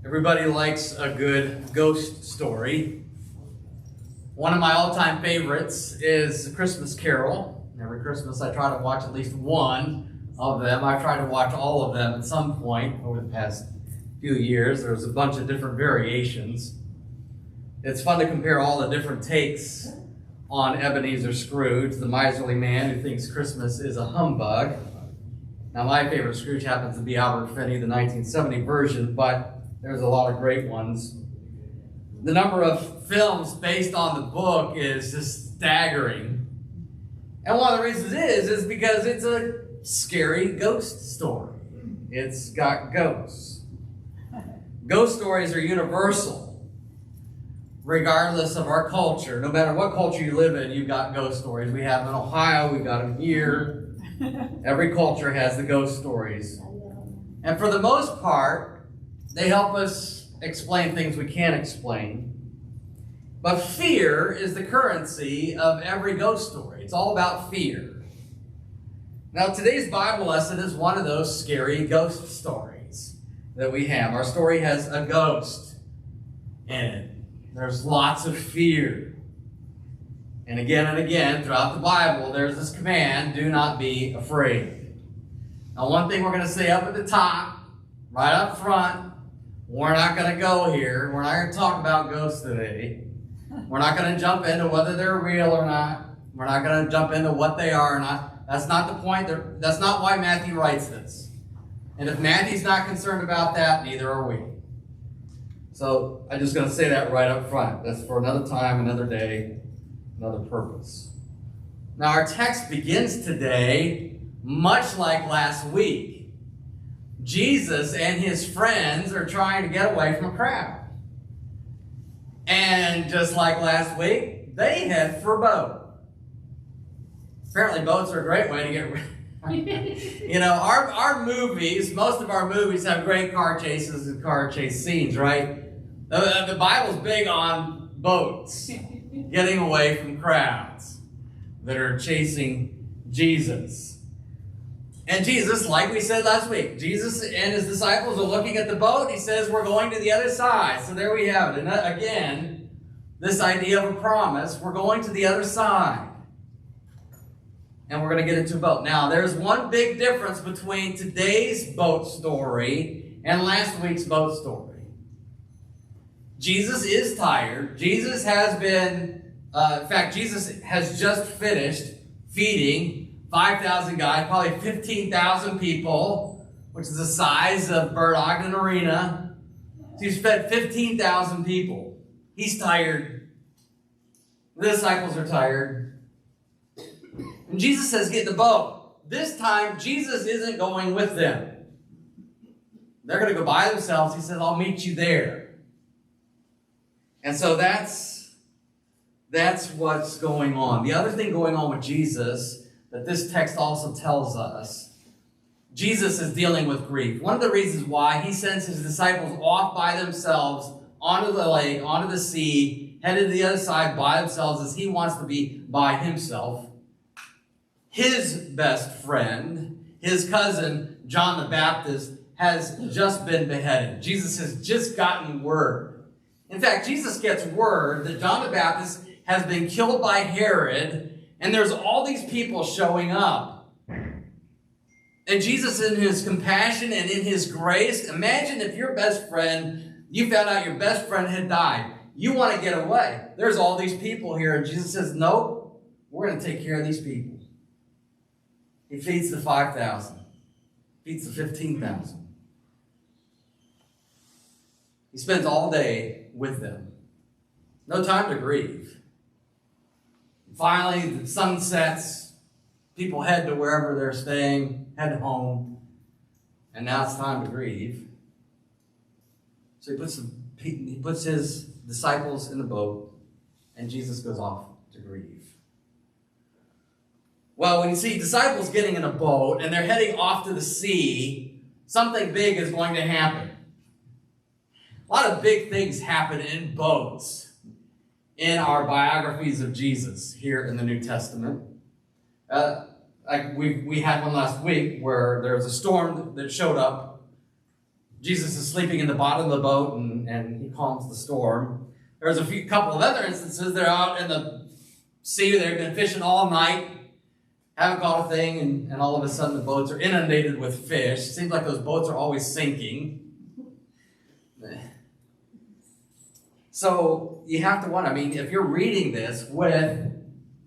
Everybody likes a good ghost story. One of my all-time favorites is A Christmas Carol. Every Christmas I try to watch at least one of them. I've tried to watch all of them at some point over the past few years. There's a bunch of different variations. It's fun to compare all the different takes on Ebenezer Scrooge, the miserly man who thinks Christmas is a humbug. Now, my favorite Scrooge happens to be Albert Finney, the 1970 version, but there's a lot of great ones. The number of films based on the book is just staggering. And one of the reasons is because it's a scary ghost story. It's got ghosts. Ghost stories are universal, regardless of our culture. No matter what culture you live in, you've got ghost stories. We have them in Ohio, we've got them here. Every culture has the ghost stories. And for the most part, they help us explain things we can't explain. But fear is the currency of every ghost story. It's all about fear. Now, today's Bible lesson is one of those scary ghost stories that we have. Our story has a ghost in it. There's lots of fear. And again, throughout the Bible, there's this command, do not be afraid. Now, one thing we're going to say up at the top, right up front, we're not going to go here. We're not going to talk about ghosts today. We're not going to jump into whether they're real or not. We're not going to jump into what they are or not. That's not the point. That's not why Matthew writes this. And if Matthew's not concerned about that, neither are we. So I'm just going to say that right up front. That's for another time, another day, another purpose. Now, our text begins today much like last week. Jesus and his friends are trying to get away from a crowd. And just like last week, they head for a boat. Apparently boats are a great way to get our movies, most of our movies have great car chases and car chase scenes, right? The Bible's big on boats, getting away from crowds that are chasing Jesus. And Jesus, like we said last week, Jesus and his disciples are looking at the boat. He says, we're going to the other side. So there we have it. And again, this idea of a promise, we're going to the other side. And we're going to get into a boat. Now, there's one big difference between today's boat story and last week's boat story. Jesus is tired. Jesus has been, Jesus has just finished feeding 5,000 guys, probably 15,000 people, which is the size of Bird Ogden Arena. So he's fed 15,000 people. He's tired. The disciples are tired. And Jesus says, get in the boat. This time, Jesus isn't going with them. They're going to go by themselves. He says, I'll meet you there. And so that's what's going on. The other thing going on with Jesus that this text also tells us, Jesus is dealing with grief. One of the reasons why he sends his disciples off by themselves onto the lake, onto the sea, headed to the other side by themselves is he wants to be by himself. His best friend, his cousin, John the Baptist, has just been beheaded. Jesus has just gotten word. In fact, Jesus gets word that John the Baptist has been killed by Herod, and there's all these people showing up. And Jesus, in his compassion and in his grace, imagine if your best friend, you found out your best friend had died. You want to get away. There's all these people here. And Jesus says, nope, we're going to take care of these people. He feeds the 5,000. Feeds the 15,000. He spends all day with them. No time to grieve. Finally, the sun sets. People head to wherever they're staying, head home. And now it's time to grieve. So he puts his disciples in the boat, and Jesus goes off to grieve. Well, when you see disciples getting in a boat and they're heading off to the sea, something big is going to happen. A lot of big things happen in boats in our biographies of Jesus here in the New Testament. Like we had one last week where there was a storm that showed up Jesus is sleeping in the bottom of the boat, and he calms the storm. There's a couple of other instances. They're out in the sea. They've been fishing all night, haven't caught a thing, and all of a sudden the boats are inundated with fish. It seems like those boats are always sinking. So you have to wonder, if you're reading this with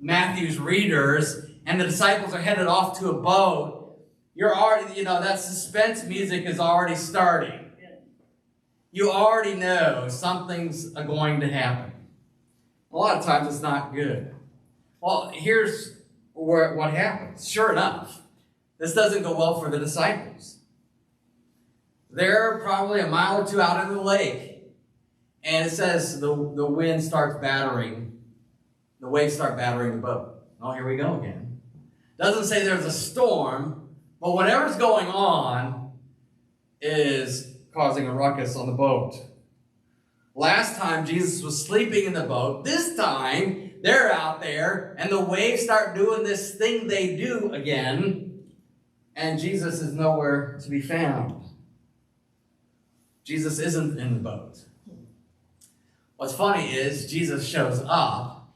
Matthew's readers and the disciples are headed off to a boat, you're already, that suspense music is already starting. You already know something's going to happen. A lot of times it's not good. Well, here's what happens. Sure enough, this doesn't go well for the disciples. They're probably a mile or two out into the lake. And it says the wind starts battering. The waves start battering the boat. Oh, here we go again. Doesn't say there's a storm, but whatever's going on is causing a ruckus on the boat. Last time Jesus was sleeping in the boat. This time they're out there and the waves start doing this thing they do again. And Jesus is nowhere to be found. Jesus isn't in the boat. What's funny is Jesus shows up,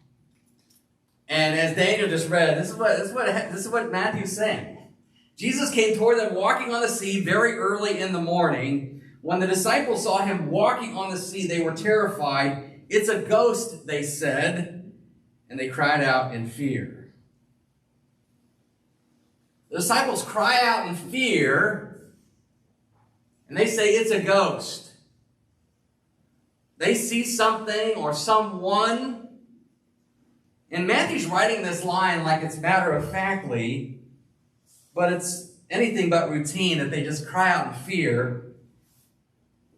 and as Daniel just read, this is what Matthew's saying. Jesus came toward them walking on the sea very early in the morning. When the disciples saw him walking on the sea, they were terrified. "It's a ghost," they said, and they cried out in fear. The disciples cry out in fear, and they say it's a ghost. They see something or someone. And Matthew's writing this line like it's matter-of-factly, but it's anything but routine that they just cry out in fear.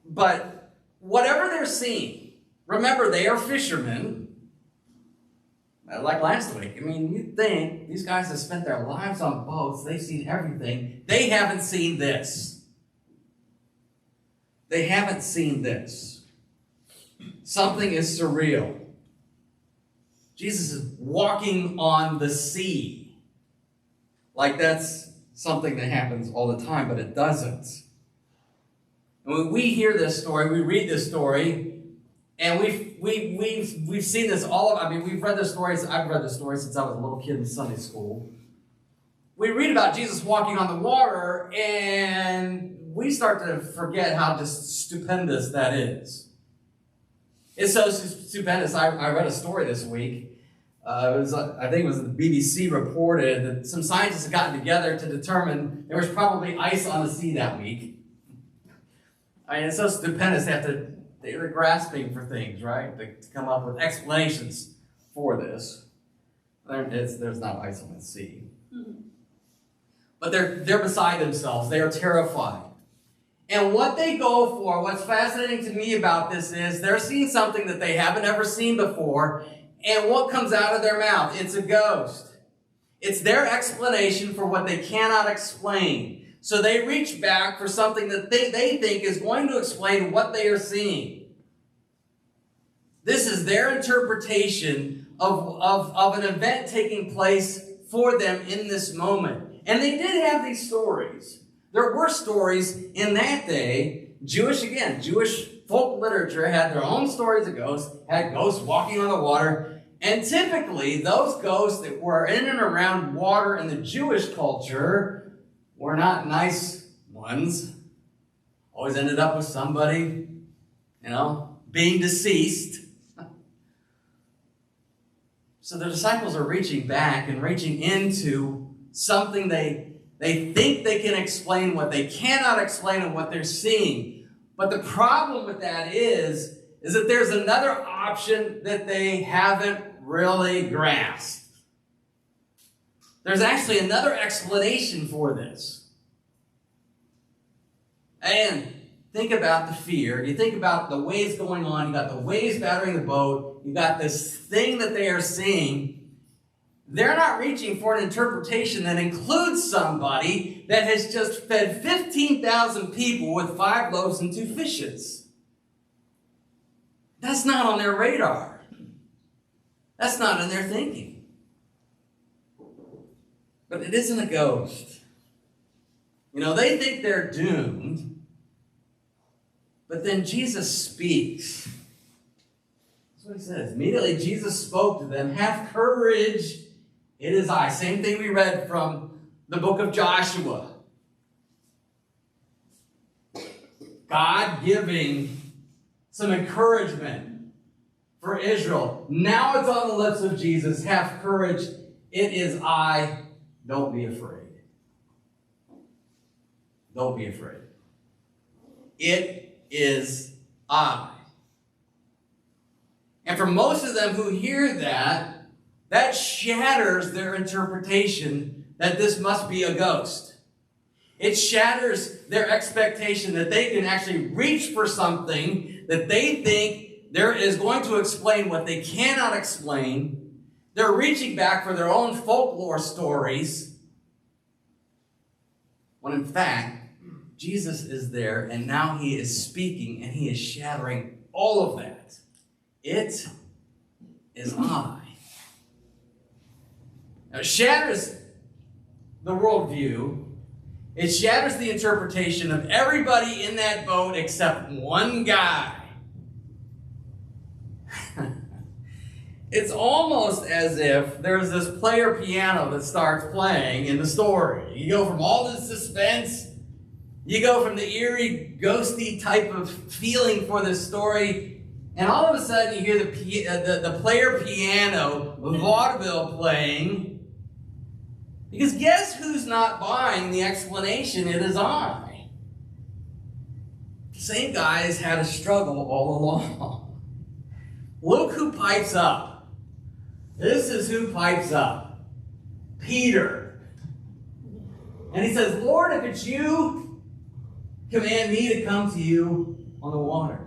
But whatever they're seeing, remember they are fishermen. Like last week. You'd think these guys have spent their lives on boats. They've seen everything. They haven't seen this. They haven't seen this. Something is surreal. Jesus is walking on the sea. Like that's something that happens all the time, but it doesn't. And when we hear this story, we read this story, and we've seen this we've read this story. I've read this story since I was a little kid in Sunday school. We read about Jesus walking on the water, and we start to forget how just stupendous that is. It's so stupendous. I read a story this week. I think it was the BBC reported that some scientists had gotten together to determine there was probably ice on the sea that week. It's so stupendous. They're grasping for things, right? To come up with explanations for this. There's not ice on the sea. Mm-hmm. But they're beside themselves. They are terrified. And what they go for, what's fascinating to me about this is they're seeing something that they haven't ever seen before, and what comes out of their mouth? It's a ghost. It's their explanation for what they cannot explain. So they reach back for something that they think is going to explain what they are seeing. This is their interpretation of an event taking place for them in this moment. And they did have these stories. There were stories in that day. Jewish folk literature had their own stories of ghosts, had ghosts walking on the water. And typically, those ghosts that were in and around water in the Jewish culture were not nice ones. Always ended up with somebody, being deceased. So the disciples are reaching back and reaching into something they think they can explain what they cannot explain and what they're seeing. But the problem with that is that there's another option that they haven't really grasped. There's actually another explanation for this. And think about the fear. You think about the waves going on. You got the waves battering the boat. You got this thing that they are seeing. They're not reaching for an interpretation that includes somebody that has just fed 15,000 people with 5 loaves and 2 fishes. That's not on their radar. That's not in their thinking. But it isn't a ghost. They think they're doomed. But then Jesus speaks. That's what he says. Immediately Jesus spoke to them, "Have courage, it is I." Same thing we read from the book of Joshua. God giving some encouragement for Israel. Now it's on the lips of Jesus. "Have courage, it is I. Don't be afraid." Don't be afraid. It is I. And for most of them who hear that, that shatters their interpretation that this must be a ghost. It shatters their expectation that they can actually reach for something that they think there is going to explain what they cannot explain. They're reaching back for their own folklore stories, when in fact, Jesus is there, and now he is speaking, and he is shattering all of that. It is I. Now, it shatters the worldview. It shatters the interpretation of everybody in that boat except one guy. It's almost as if there's this player piano that starts playing in the story. You go from all this suspense, you go from the eerie, ghosty type of feeling for this story, and all of a sudden you hear the player piano vaudeville playing. Because guess who's not buying the explanation? It is I. The same guy has had a struggle all along. Look who pipes up. This is who pipes up. Peter. And he says, "Lord, if it's you, command me to come to you on the water."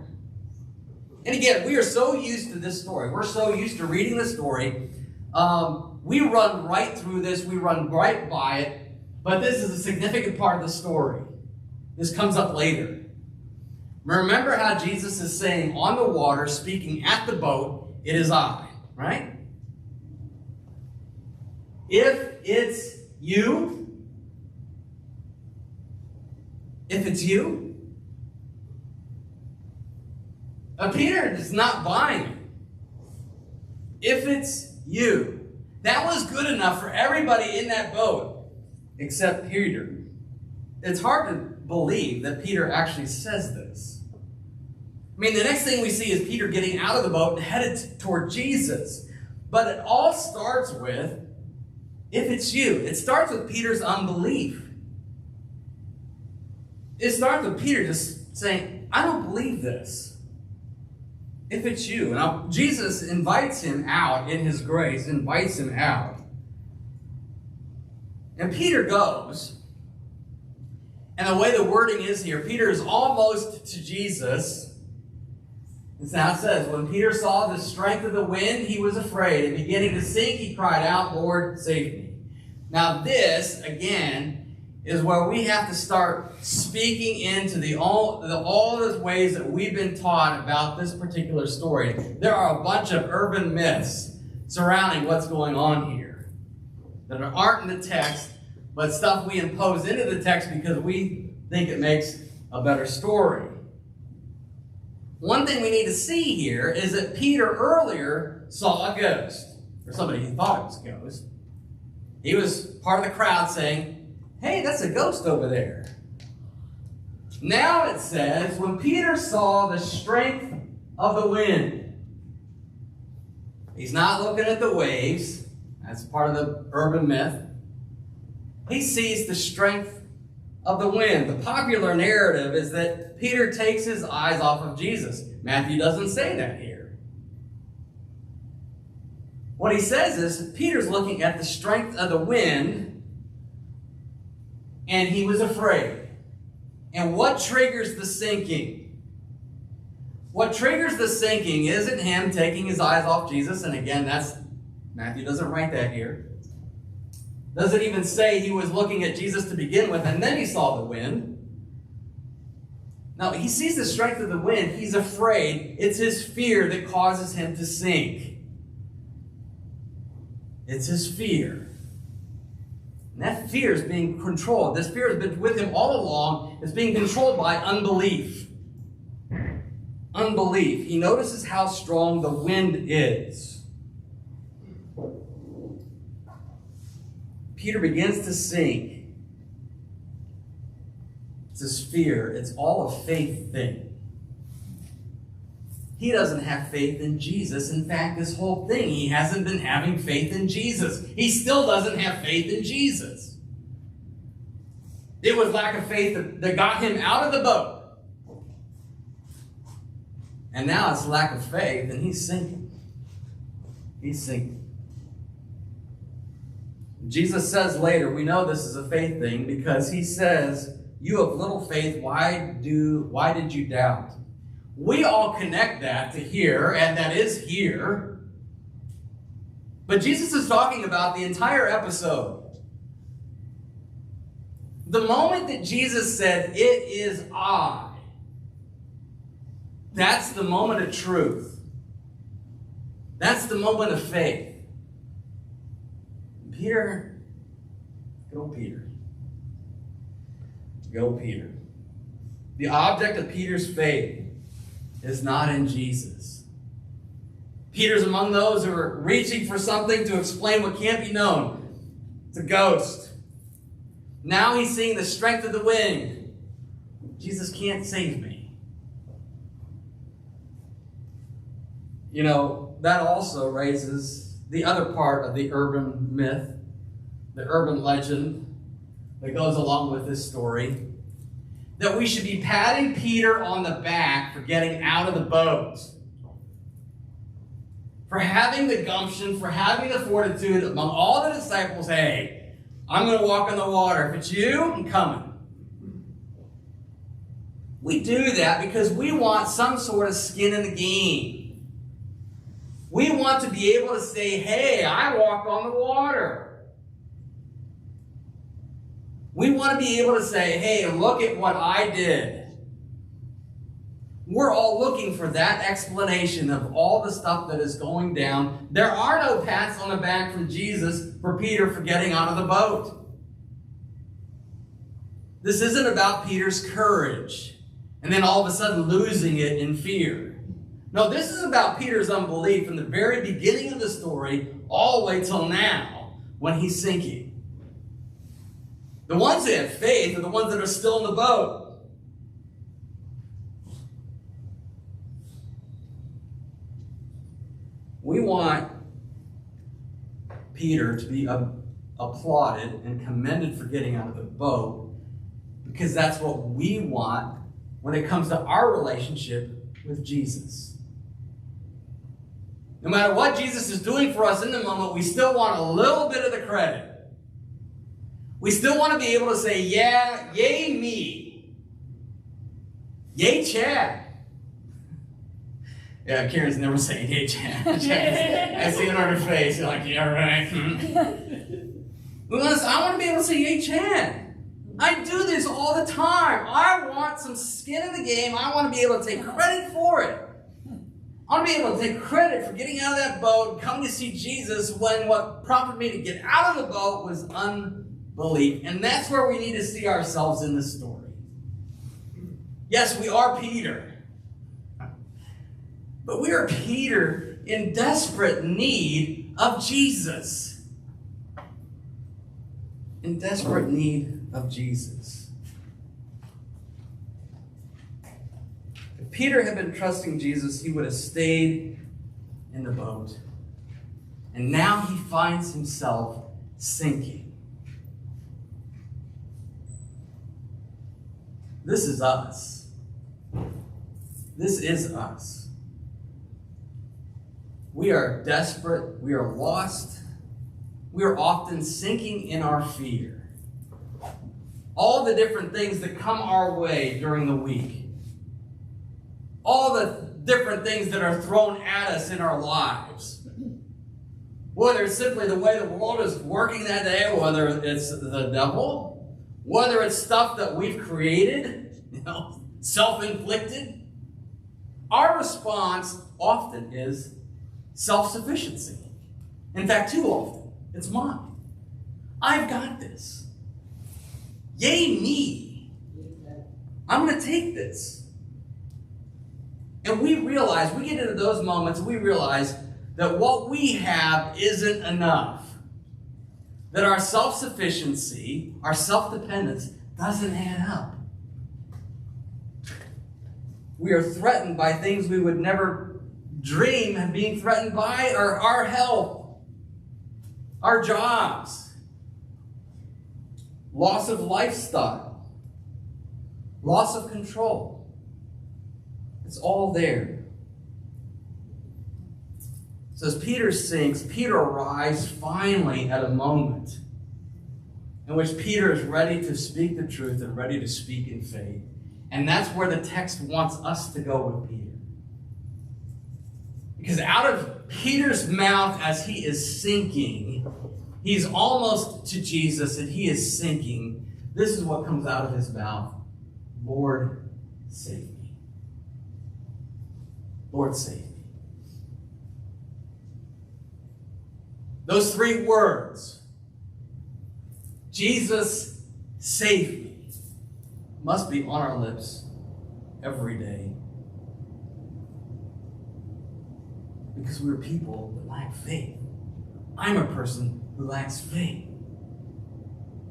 And again, we are so used to this story. We're so used to reading the story. We run right through this. We run right by it. But this is a significant part of the story. This comes up later. Remember how Jesus is saying on the water, speaking at the boat, "It is I," right? If it's you, Peter is not buying it. If it's you. That was good enough for everybody in that boat except Peter. It's hard to believe that Peter actually says this. I mean, the next thing we see is Peter getting out of the boat and headed toward Jesus. But it all starts with, if it's you. It starts with Peter's unbelief. It starts with Peter just saying, "I don't believe this. If it's you." And Jesus invites him out in his grace, invites him out. And Peter goes. And the way the wording is here, Peter is almost to Jesus. And now it says, "When Peter saw the strength of the wind, he was afraid. And beginning to sink, he cried out, 'Lord, save me.'" Now this, again, is where we have to start speaking into all the ways that we've been taught about this particular story. There are a bunch of urban myths surrounding what's going on here that aren't in the text, but stuff we impose into the text because we think it makes a better story. One thing we need to see here is that Peter earlier saw a ghost, or somebody who thought it was a ghost. He was part of the crowd saying, "Hey, that's a ghost over there." Now it says, when Peter saw the strength of the wind. He's not looking at the waves. That's part of the urban myth. He sees the strength of the wind. The popular narrative is that Peter takes his eyes off of Jesus. Matthew doesn't say that here. What he says is Peter's looking at the strength of the wind, and he was afraid. And what triggers the sinking? What triggers the sinking isn't him taking his eyes off Jesus, and again, Matthew doesn't write that here. Doesn't even say he was looking at Jesus to begin with, and then he saw the wind. No, he sees the strength of the wind. He's afraid. It's his fear that causes him to sink. It's his fear. And that fear is being controlled. This fear has been with him all along. It's being controlled by unbelief. unbelief. He notices how strong the wind is. Peter begins to sink. It's his fear. It's all a faith thing. He doesn't have faith in Jesus. In fact, this whole thing, he hasn't been having faith in Jesus. He still doesn't have faith in Jesus. It was lack of faith that got him out of the boat. And now it's lack of faith, and he's sinking. He's sinking. Jesus says later, we know this is a faith thing, because he says, you have little faith, why did you doubt? We all connect that to here, and that is here. But Jesus is talking about the entire episode. The moment that Jesus said, it is I, that's the moment of truth. That's the moment of faith. Peter, go Peter. Go Peter. The object of Peter's faith is not in Jesus. Peter's among those who are reaching for something to explain what can't be known. It's a ghost. Now he's seeing the strength of the wind. Jesus can't save me. You know, that also raises the other part of the urban myth, the urban legend that goes along with this story, that we should be patting Peter on the back for getting out of the boat, for having the gumption, for having the fortitude among all the disciples. Hey, I'm going to walk on the water. If it's you, I'm coming. We do that because we want some sort of skin in the game. We want to be able to say, hey, I walked on the water. We want to be able to say, hey, look at what I did. We're all looking for that explanation of all the stuff that is going down. There are no pats on the back from Jesus for Peter for getting out of the boat. This isn't about Peter's courage and then all of a sudden losing it in fear. No, this is about Peter's unbelief from the very beginning of the story all the way till now when he's sinking. The ones that have faith are the ones that are still in the boat. We want Peter to be applauded and commended for getting out of the boat because that's what we want when it comes to our relationship with Jesus. No matter what Jesus is doing for us in the moment, we still want a little bit of the credit. We still want to be able to say, yeah, yay me. Yay Chad. Yeah, Karen's never saying yay Chad. I see it on her face. You're like, yeah, right. I want to be able to say yay Chad. I do this all the time. I want some skin in the game. I want to be able to take credit for it. I want to be able to take credit for getting out of that boat and coming to see Jesus when what prompted me to get out of the boat was unbelief. And that's where we need to see ourselves in this story. Yes, we are Peter. But we are Peter in desperate need of Jesus. In desperate need of Jesus. If Peter had been trusting Jesus, he would have stayed in the boat. And now he finds himself sinking. This is us. This is us. We are desperate. We are lost. We are often sinking in our fear. All the different things that come our way during the week. All the different things that are thrown at us in our lives. Whether it's simply the way the world is working that day, whether it's the devil, whether it's stuff that we've created, self-inflicted. Our response often is self-sufficiency. In fact, too often, it's mine. I've got this. Yay me. I'm going to take this. And we get into those moments, we realize that what we have isn't enough. That our self-sufficiency, our self-dependence doesn't add up. We are threatened by things we would never dream of being threatened by, or our health, our jobs, loss of lifestyle, loss of control. It's all there. So as Peter sinks, Peter arrives finally at a moment in which Peter is ready to speak the truth and ready to speak in faith. And that's where the text wants us to go with Peter. Because out of Peter's mouth as he is sinking, he's almost to Jesus and he is sinking. This is what comes out of his mouth. Lord, save me. Lord, save me. Those three words, Jesus, save me, must be on our lips every day. Because we're people that lack faith. I'm a person who lacks faith.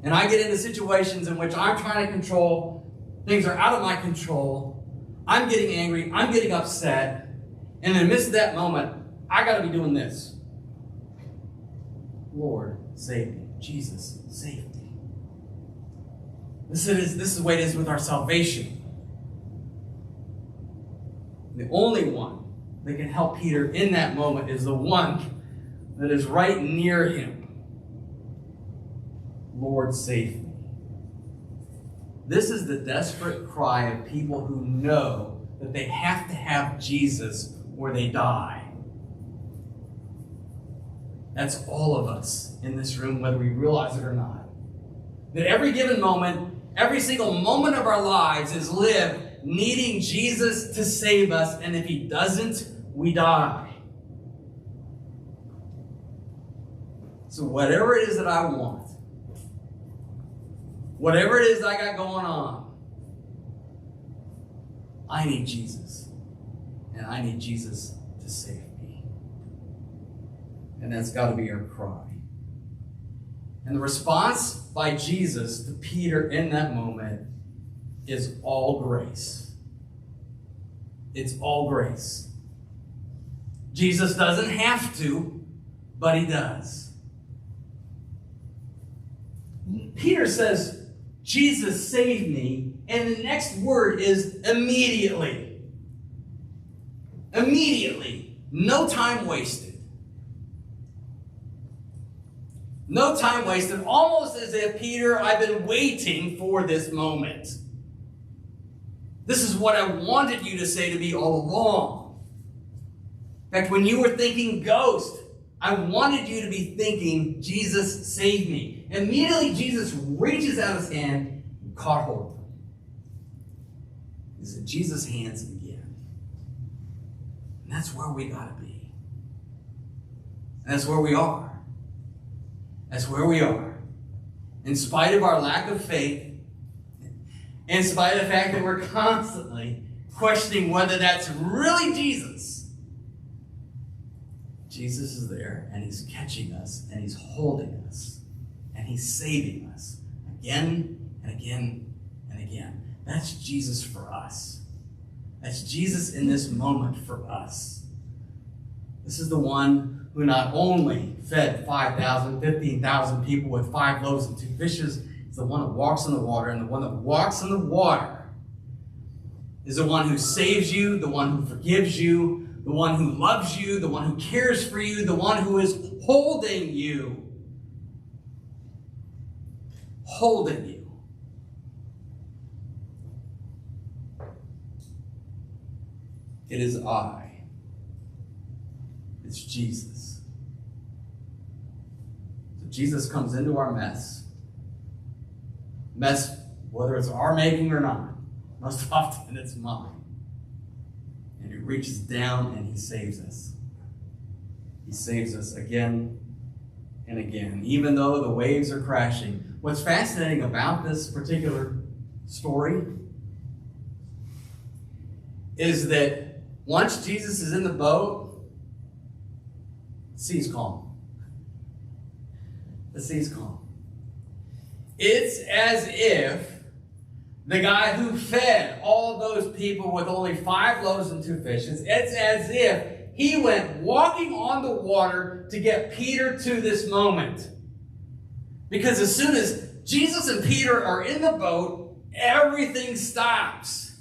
And I get into situations in which I'm trying to control, things are out of my control, I'm getting angry, I'm getting upset, and in the midst of that moment, I got to be doing this. Lord, save me. Jesus, save me. This is the way it is with our salvation. The only one that can help Peter in that moment is the one that is right near him. Lord, save me. This is the desperate cry of people who know that they have to have Jesus or they die. That's all of us in this room, whether we realize it or not. That every given moment, every single moment of our lives is lived needing Jesus to save us, and if he doesn't, we die. So whatever it is that I want, whatever it is I got going on, I need Jesus. And I need Jesus to save me. And that's got to be our cry. And the response by Jesus to Peter in that moment is all grace. It's all grace. Jesus doesn't have to, but he does. Peter says, Jesus saved me, and the next word is immediately. Immediately. No time wasted. No time wasted, almost as if, Peter, I've been waiting for this moment. This is what I wanted you to say to me all along. In fact, when you were thinking ghost, I wanted you to be thinking, Jesus, save me. Immediately, Jesus reaches out his hand and caught hold of him. He's in Jesus' hands again. And that's where we got to be. And that's where we are. That's where we are. In spite of our lack of faith, in spite of the fact that we're constantly questioning whether that's really Jesus, Jesus is there, and he's catching us, and he's holding us, and he's saving us again and again and again. That's Jesus for us. That's Jesus in this moment for us. This is the one who not only fed 5,000, 15,000 people with 5 loaves and 2 fishes, is the one that walks on the water, and the one that walks on the water is the one who saves you, the one who forgives you, the one who loves you, the one who cares for you, the one who is holding you. Holding you. It is I. It's Jesus. So Jesus comes into our mess. Mess, whether it's our making or not. Most often it's mine. And he reaches down and he saves us. He saves us again and again, even though the waves are crashing. What's fascinating about this particular story is that Once Jesus is in the boat, the sea's calm. The sea's calm. It's as if the guy who fed all those people with only 5 loaves and 2 fishes, it's as if he went walking on the water to get Peter to this moment. Because as soon as Jesus and Peter are in the boat, everything stops.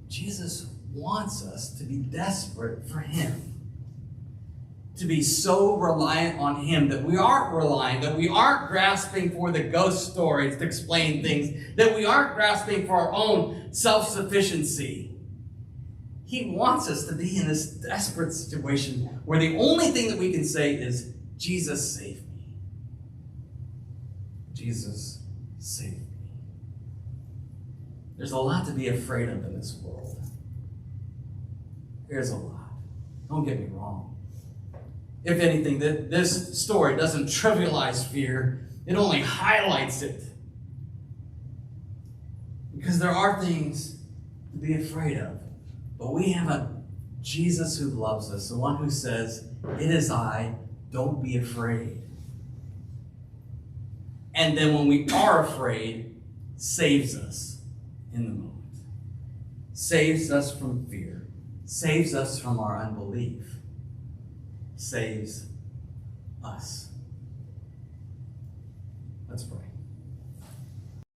Jesus wants us to be desperate for him. To be so reliant on him that we aren't relying, that we aren't grasping for the ghost stories to explain things, that we aren't grasping for our own self-sufficiency. He wants us to be in this desperate situation where the only thing that we can say is, Jesus, save me. Jesus, save me. There's a lot to be afraid of in this world. There's a lot. Don't get me wrong. If anything, this story doesn't trivialize fear. It only highlights it. Because there are things to be afraid of. But we have a Jesus who loves us, the one who says, "It is I, don't be afraid." And then when we are afraid, saves us in the moment. Saves us from fear. Saves us from our unbelief. Saves us. Let's pray.